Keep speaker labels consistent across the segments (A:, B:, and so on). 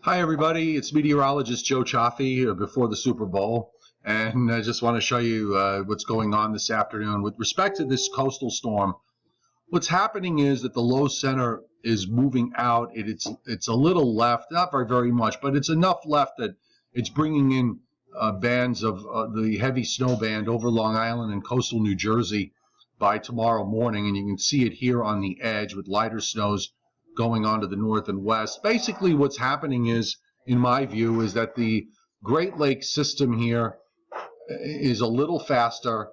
A: Hi, everybody. It's meteorologist Joe Chaffee before the Super Bowl. And I just want to show you what's going on this afternoon. With respect to this coastal storm, what's happening is that the low center is moving out. It's a little left, not very much, but it's enough left that it's bringing in bands of the heavy snow band over Long Island and coastal New Jersey by tomorrow morning. And you can see it here on the edge with lighter snows going on to the north and west. Basically, what's happening is, in my view, is that the Great Lakes system here is a little faster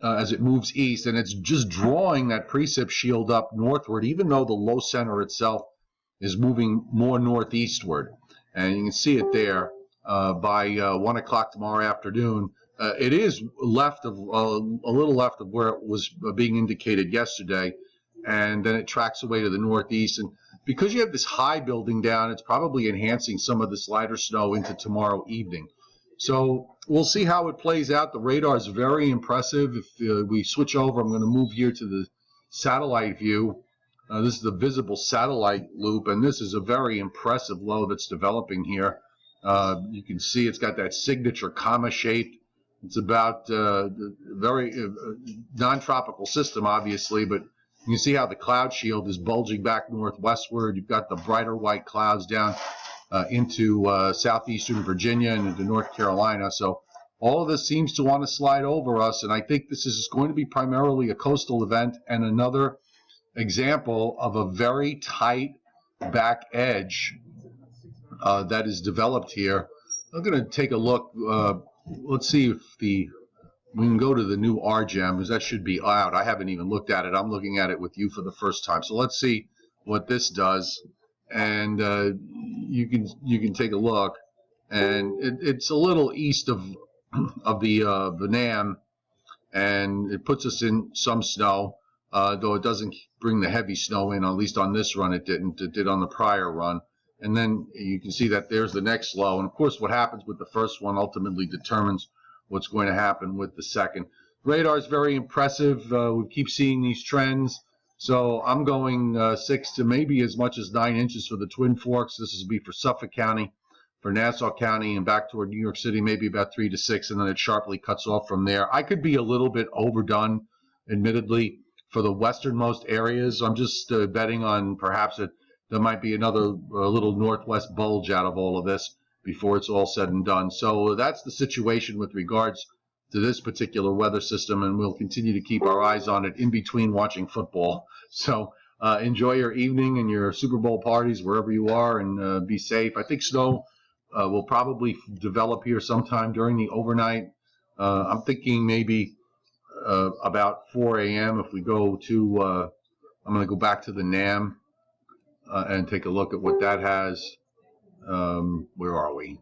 A: as it moves east, and it's just drawing that precip shield up northward, even though the low center itself is moving more northeastward. And you can see it there by 1 o'clock tomorrow afternoon. It is left of a little left of where it was being indicated yesterday, and then it tracks away to the northeast. And because you have this high building down, it's probably enhancing some of this lighter snow into tomorrow evening. So we'll see how it plays out. The radar is very impressive. If we switch over, I'm going to move here to the satellite view. This is the visible satellite loop, and this is a very impressive low that's developing here. You can see it's got that signature comma shape. It's about very non-tropical system, obviously, but you can see how the cloud shield is bulging back northwestward. You've got the brighter white clouds down into southeastern Virginia and into North Carolina. So all of this seems to want to slide over us, and I think this is going to be primarily a coastal event and another example of a very tight back edge that is developed here. I'm going to take a look. Let's see if we can go to the new RGEM, because that should be out. I haven't even looked at it. I'm looking at it with you for the first time. So let's see what this does. And you can take a look. And it's a little east of the NAM, and it puts us in some snow, though it doesn't bring the heavy snow in. At least on this run it didn't. It did on the prior run. And then you can see that there's the next low. And of course what happens with the first one ultimately determines what's going to happen with the second. Radar is very impressive. We keep seeing these trends. So I'm going 6 to maybe as much as 9 inches for the Twin Forks. This is be for Suffolk County, for Nassau County, and back toward New York City, maybe about 3 to 6, and then it sharply cuts off from there. I could be a little bit overdone, admittedly, for the westernmost areas. I'm just betting on perhaps there might be another little northwest bulge out of all of this before it's all said and done. So that's the situation with regards to this particular weather system, and we'll continue to keep our eyes on it in between watching football. So enjoy your evening and your Super Bowl parties wherever you are, and be safe. I think snow will probably develop here sometime during the overnight. I'm thinking maybe about 4 a.m. if we go to, I'm going to go back to the NAM and take a look at what that has. Where are we?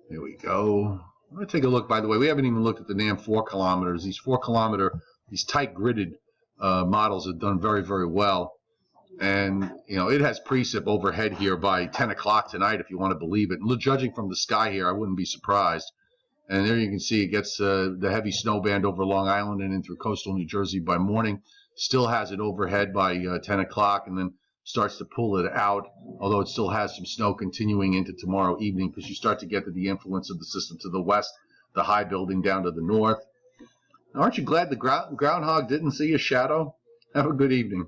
A: Here we go. I'm going to take a look. By the way, we haven't even looked at the NAM 4 kilometers. These 4 kilometer, these tight gridded models have done very well. And, you know, it has precip overhead here by 10 o'clock tonight, if you want to believe it. And judging from the sky here, I wouldn't be surprised. And there you can see it gets the heavy snow band over Long Island and in through coastal New Jersey by morning. Still has it overhead by 10 o'clock, and then starts to pull it out, although it still has some snow continuing into tomorrow evening, because you start to get to the influence of the system to the west, the high building down to the north. Aren't you glad the groundhog didn't see a shadow? Have a good evening.